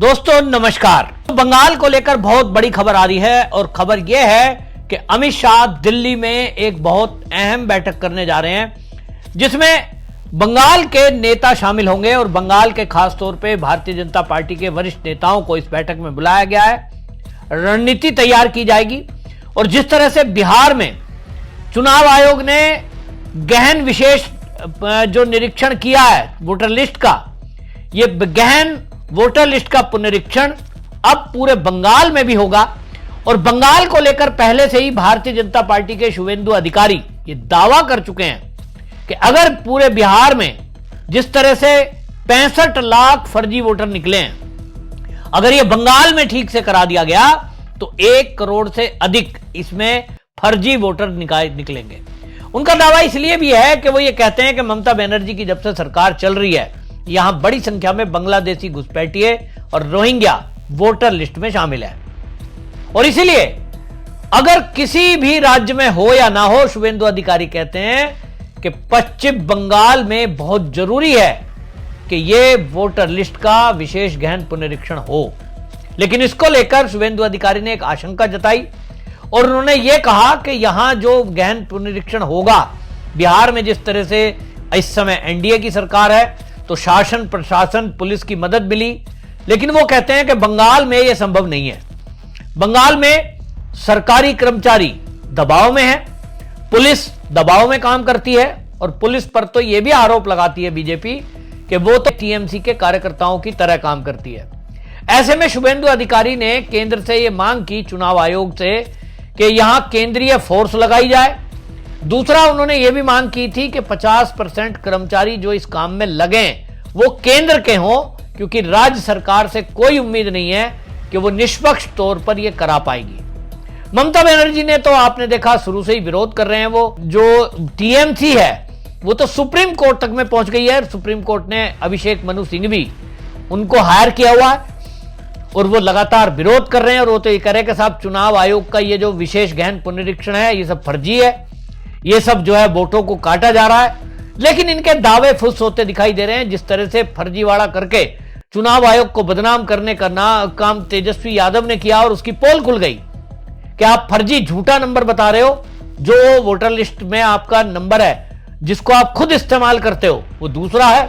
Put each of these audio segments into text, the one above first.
दोस्तों नमस्कार। बंगाल को लेकर बहुत बड़ी खबर आ रही है और खबर यह है कि अमित शाह दिल्ली में एक बहुत अहम बैठक करने जा रहे हैं जिसमें बंगाल के नेता शामिल होंगे और बंगाल के खास तौर पे भारतीय जनता पार्टी के वरिष्ठ नेताओं को इस बैठक में बुलाया गया है। रणनीति तैयार की जाएगी और जिस तरह से बिहार में चुनाव आयोग ने गहन विशेष जो निरीक्षण किया है वोटर लिस्ट का, यह गहन वोटर लिस्ट का पुनरीक्षण अब पूरे बंगाल में भी होगा। और बंगाल को लेकर पहले से ही भारतीय जनता पार्टी के शुवेंदु अधिकारी ये दावा कर चुके हैं कि अगर पूरे बिहार में जिस तरह से 65 लाख फर्जी वोटर निकले हैं, अगर ये बंगाल में ठीक से करा दिया गया तो 1 करोड़ से अधिक इसमें फर्जी वोटर निकलेंगे। उनका दावा इसलिए भी है कि वो ये कहते हैं कि ममता बनर्जी की जब से सरकार चल रही है यहां बड़ी संख्या में बांग्लादेशी घुसपैठिए और रोहिंग्या वोटर लिस्ट में शामिल है और इसीलिए अगर किसी भी राज्य में हो या ना हो, शुवेंदु अधिकारी कहते हैं कि पश्चिम बंगाल में बहुत जरूरी है कि यह वोटर लिस्ट का विशेष गहन पुनरीक्षण हो। लेकिन इसको लेकर शुवेंदु अधिकारी ने एक आशंका जताई और उन्होंने यह कहा कि यहां जो गहन पुनरीक्षण होगा, बिहार में जिस तरह से इस समय एनडीए की सरकार है तो शासन प्रशासन पुलिस की मदद मिली, लेकिन वो कहते हैं कि बंगाल में यह संभव नहीं है। बंगाल में सरकारी कर्मचारी दबाव में है, पुलिस दबाव में काम करती है और पुलिस पर तो यह भी आरोप लगाती है बीजेपी कि वो तो टीएमसी के कार्यकर्ताओं की तरह काम करती है। ऐसे में शुवेंदु अधिकारी ने केंद्र से यह मांग की चुनाव आयोग से कि यहां केंद्रीय फोर्स लगाई जाए। दूसरा, उन्होंने यह भी मांग की थी कि 50% कर्मचारी जो इस काम में लगे वो केंद्र के हों, क्योंकि राज्य सरकार से कोई उम्मीद नहीं है कि वो निष्पक्ष तौर पर यह करा पाएगी। ममता बनर्जी ने तो आपने देखा शुरू से ही विरोध कर रहे हैं। वो जो टीएमसी है वो तो सुप्रीम कोर्ट तक में पहुंच गई है। सुप्रीम कोर्ट ने अभिषेक मनु सिंघवी उनको हायर किया हुआ है और वो लगातार विरोध कर रहे हैं और वो तो ये कह रहे हैं कि साहब चुनाव आयोग का ये जो विशेष गहन पुनरीक्षण है ये सब फर्जी है, ये सब जो है वोटों को काटा जा रहा है। लेकिन इनके दावे फुस होते दिखाई दे रहे हैं। जिस तरह से फर्जीवाड़ा करके चुनाव आयोग को बदनाम करने का काम तेजस्वी यादव ने किया और उसकी पोल खुल गई कि आप फर्जी झूठा नंबर बता रहे हो, जो वोटर लिस्ट में आपका नंबर है जिसको आप खुद इस्तेमाल करते हो वो दूसरा है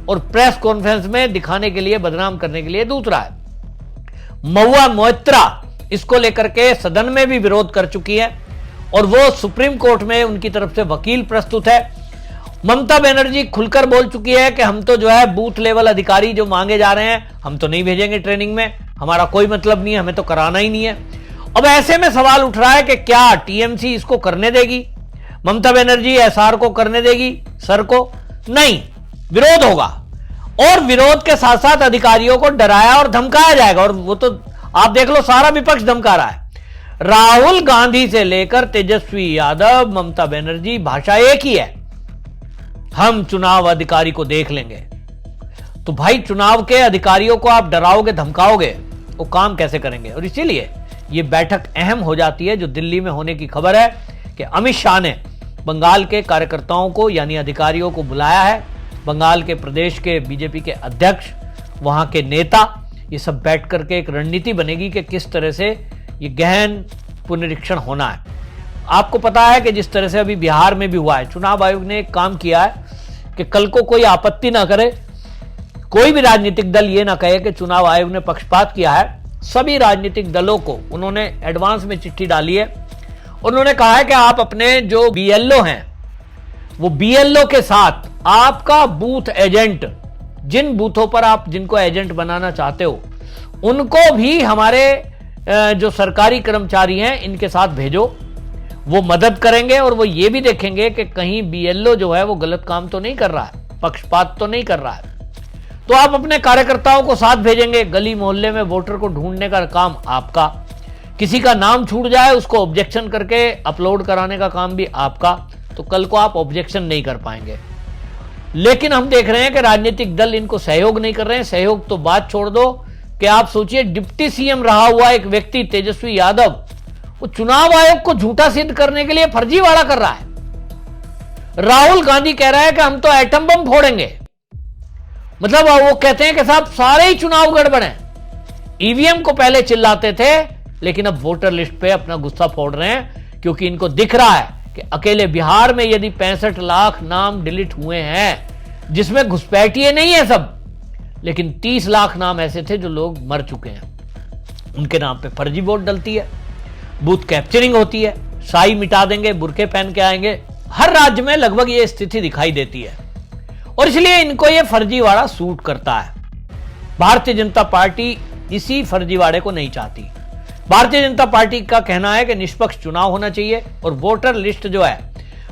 और प्रेस कॉन्फ्रेंस में दिखाने के लिए बदनाम करने के लिए दूसरा है। महुआ मोइत्रा इसको लेकर के सदन में भी विरोध कर चुकी है और वो सुप्रीम कोर्ट में उनकी तरफ से वकील प्रस्तुत है। ममता बनर्जी खुलकर बोल चुकी है कि हम तो जो है बूथ लेवल अधिकारी जो मांगे जा रहे हैं हम तो नहीं भेजेंगे ट्रेनिंग में, हमारा कोई मतलब नहीं है, हमें तो कराना ही नहीं है। अब ऐसे में सवाल उठ रहा है कि क्या टीएमसी इसको करने देगी? ममता बनर्जी एसआर को करने देगी? सर को नहीं, विरोध होगा और विरोध के साथ साथ अधिकारियों को डराया और धमकाया जाएगा। और वो तो आप देख लो, सारा विपक्ष धमका रहा है। राहुल गांधी से लेकर तेजस्वी यादव, ममता बनर्जी, भाषा एक ही है, हम चुनाव अधिकारी को देख लेंगे। तो भाई चुनाव के अधिकारियों को आप डराओगे धमकाओगे वो काम कैसे करेंगे? और इसीलिए यह बैठक अहम हो जाती है जो दिल्ली में होने की खबर है कि अमित शाह ने बंगाल के कार्यकर्ताओं को यानी अधिकारियों को बुलाया है। बंगाल के प्रदेश के बीजेपी के अध्यक्ष, वहां के नेता, ये सब बैठ करके एक रणनीति बनेगी कि किस तरह से ये गहन पुनरीक्षण होना है। आपको पता है कि जिस तरह से अभी बिहार में भी हुआ है, चुनाव आयोग ने एक काम किया है कि कल को कोई आपत्ति ना करे, कोई भी राजनीतिक दल ये ना कहे कि चुनाव आयोग ने पक्षपात किया है। सभी राजनीतिक दलों को उन्होंने एडवांस में चिट्ठी डाली है। उन्होंने कहा है कि आप अपने जो बीएलओ हैं वो बीएलओ के साथ आपका बूथ एजेंट, जिन बूथों पर आप जिनको एजेंट बनाना चाहते हो उनको भी हमारे जो सरकारी कर्मचारी हैं इनके साथ भेजो। वो मदद करेंगे और वो ये भी देखेंगे कि कहीं बीएलओ जो है वो गलत काम तो नहीं कर रहा है, पक्षपात तो नहीं कर रहा है। तो आप अपने कार्यकर्ताओं को साथ भेजेंगे। गली मोहल्ले में वोटर को ढूंढने का काम आपका, किसी का नाम छूट जाए उसको ऑब्जेक्शन करके अपलोड कराने का काम भी आपका। तो कल को आप ऑब्जेक्शन नहीं कर पाएंगे। लेकिन हम देख रहे हैं कि राजनीतिक दल इनको सहयोग नहीं कर रहे हैं। सहयोग तो बात छोड़ दो कि आप सोचिए डिप्टी सीएम रहा हुआ एक व्यक्ति तेजस्वी यादव वो चुनाव आयोग को झूठा सिद्ध करने के लिए फर्जीवाड़ा कर रहा है। राहुल गांधी कह रहा है कि हम तो एटम बम फोड़ेंगे। मतलब वो कहते हैं कि साहब सारे ही चुनाव गड़बड़ हैं, ईवीएम को पहले चिल्लाते थे, लेकिन अब वोटर लिस्ट पे अपना गुस्सा फोड़ रहे हैं, क्योंकि इनको दिख रहा है कि अकेले बिहार में यदि 65 लाख नाम डिलीट हुए हैं, जिसमें घुसपैठिए नहीं है सब, लेकिन 30 लाख नाम ऐसे थे जो लोग मर चुके हैं, उनके नाम पे फर्जी वोट डलती है, बूथ कैप्चरिंग होती है, शाही मिटा देंगे, बुरके पहन के आएंगे। हर राज्य में लगभग ये स्थिति दिखाई देती है और इसलिए इनको ये फर्जीवाड़ा सूट करता है। भारतीय जनता पार्टी इसी फर्जीवाड़े को नहीं चाहती। भारतीय जनता पार्टी का कहना है कि निष्पक्ष चुनाव होना चाहिए और वोटर लिस्ट जो है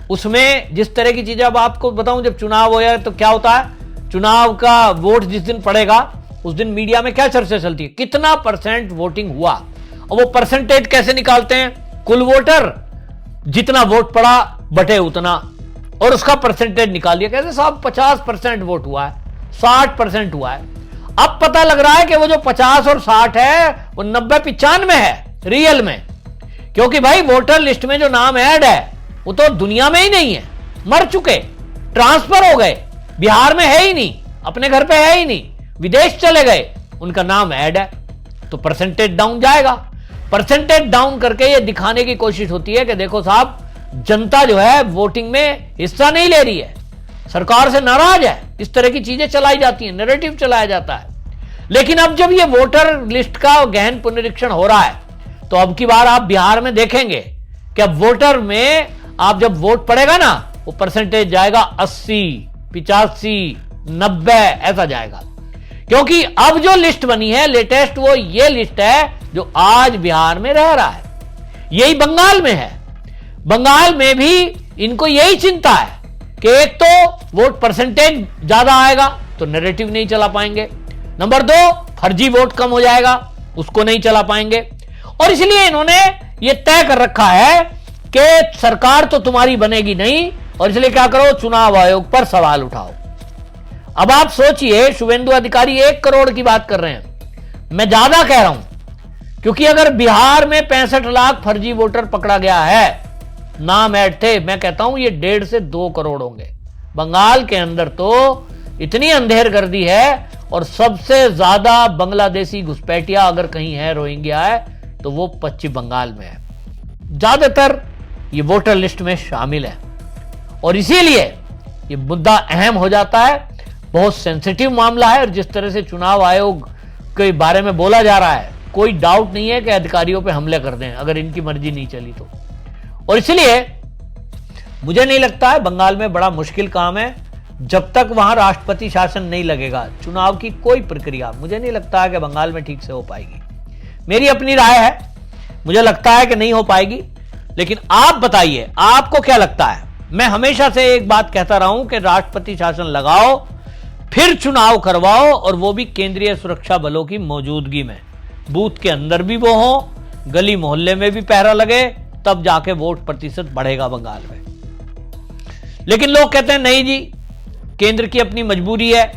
उसमें जिस तरह की चीजें, अब आपको बताऊं, जब चुनाव हो तो क्या होता है, चुनाव का वोट जिस दिन पड़ेगा उस दिन मीडिया में क्या चर्चा चलती है, कितना % वोटिंग हुआ, और वो परसेंटेज कैसे निकालते हैं, कुल वोटर जितना वोट पड़ा बटे उतना, और उसका परसेंटेज निकाल दिया, कहते साहब 50% वोट हुआ है, 60% हुआ है। अब पता लग रहा है कि वो जो 50 और 60 है वो 90-95 है रियल में, क्योंकि भाई वोटर लिस्ट में जो नाम ऐड है वो तो दुनिया में ही नहीं है, मर चुके, ट्रांसफर हो गए, बिहार में है ही नहीं, अपने घर पे है ही नहीं, विदेश चले गए, उनका नाम ऐड है, तो परसेंटेज डाउन जाएगा। परसेंटेज डाउन करके ये दिखाने की कोशिश होती है कि देखो साहब, जनता जो है वोटिंग में हिस्सा नहीं ले रही है, सरकार से नाराज है, इस तरह की चीजें चलाई जाती हैं, नैरेटिव चलाया जाता है। लेकिन अब जब ये वोटर लिस्ट का गहन पुनरीक्षण हो रहा है, तो अब की बार आप बिहार में देखेंगे कि अब वोटर में आप जब वोट पड़ेगा ना, वो परसेंटेज जाएगा 80, 85, 90 ऐसा जाएगा, क्योंकि अब जो लिस्ट बनी है लेटेस्ट, वो ये लिस्ट है जो आज बिहार में रह रहा है। यही बंगाल में है, बंगाल में भी इनको यही चिंता है कि एक तो वोट परसेंटेज ज्यादा आएगा तो नैरेटिव नहीं चला पाएंगे, नंबर 2 फर्जी वोट कम हो जाएगा, उसको नहीं चला पाएंगे, और इसलिए इन्होंने ये तय कर रखा है कि सरकार तो तुम्हारी बनेगी नहीं, और इसलिए क्या करो, चुनाव आयोग पर सवाल उठाओ। अब आप सोचिए, शुभेंदु अधिकारी 1 करोड़ की बात कर रहे हैं, मैं ज्यादा कह रहा हूं, क्योंकि अगर बिहार में 65 लाख फर्जी वोटर पकड़ा गया है, नाम ऐड थे, मैं कहता हूं ये 1.5 से 2 करोड़ होंगे। बंगाल के अंदर तो इतनी अंधेरगर्दी है, और सबसे ज्यादा बांग्लादेशी घुसपैठिया अगर कहीं है, रोहिंग्या है, तो वो पश्चिम बंगाल में है, ज्यादातर ये वोटर लिस्ट में शामिल है, और इसीलिए ये मुद्दा अहम हो जाता है, बहुत सेंसिटिव मामला है। और जिस तरह से चुनाव आयोग के बारे में बोला जा रहा है, कोई डाउट नहीं है कि अधिकारियों पे हमले कर दें अगर इनकी मर्जी नहीं चली तो, और इसलिए मुझे नहीं लगता है, बंगाल में बड़ा मुश्किल काम है, जब तक वहां राष्ट्रपति शासन नहीं लगेगा, चुनाव की कोई प्रक्रिया मुझे नहीं लगता है कि बंगाल में ठीक से हो पाएगी। मेरी अपनी राय है, मुझे लगता है कि नहीं हो पाएगी, लेकिन आप बताइए आपको क्या लगता है। मैं हमेशा से एक बात कहता रहा हूं कि राष्ट्रपति शासन लगाओ, फिर चुनाव करवाओ, और वो भी केंद्रीय सुरक्षा बलों की मौजूदगी में, बूथ के अंदर भी वो हो, गली मोहल्ले में भी पहरा लगे, तब जाके वोट प्रतिशत बढ़ेगा बंगाल में। लेकिन लोग कहते हैं नहीं जी, केंद्र की अपनी मजबूरी है,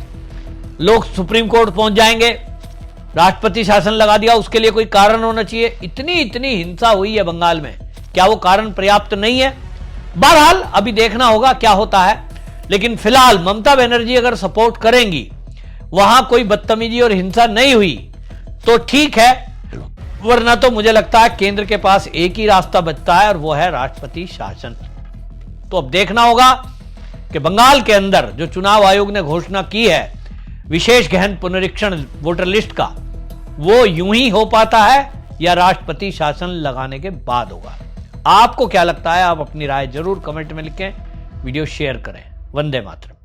लोग सुप्रीम कोर्ट पहुंच जाएंगे, राष्ट्रपति शासन लगा दिया, उसके लिए कोई कारण होना चाहिए। इतनी हिंसा हुई है बंगाल में, क्या वो कारण पर्याप्त नहीं है? बहरहाल अभी देखना होगा क्या होता है, लेकिन फिलहाल ममता बनर्जी अगर सपोर्ट करेंगी, वहां कोई बदतमीजी और हिंसा नहीं हुई तो ठीक है, वरना तो मुझे लगता है केंद्र के पास एक ही रास्ता बचता है, और वो है राष्ट्रपति शासन। तो अब देखना होगा कि बंगाल के अंदर जो चुनाव आयोग ने घोषणा की है विशेष गहन पुनरीक्षण वोटर लिस्ट का, वो यूं ही हो पाता है या राष्ट्रपति शासन लगाने के बाद होगा। आपको क्या लगता है? आप अपनी राय जरूर कमेंट में लिखें, वीडियो शेयर करें। वंदे मातरम।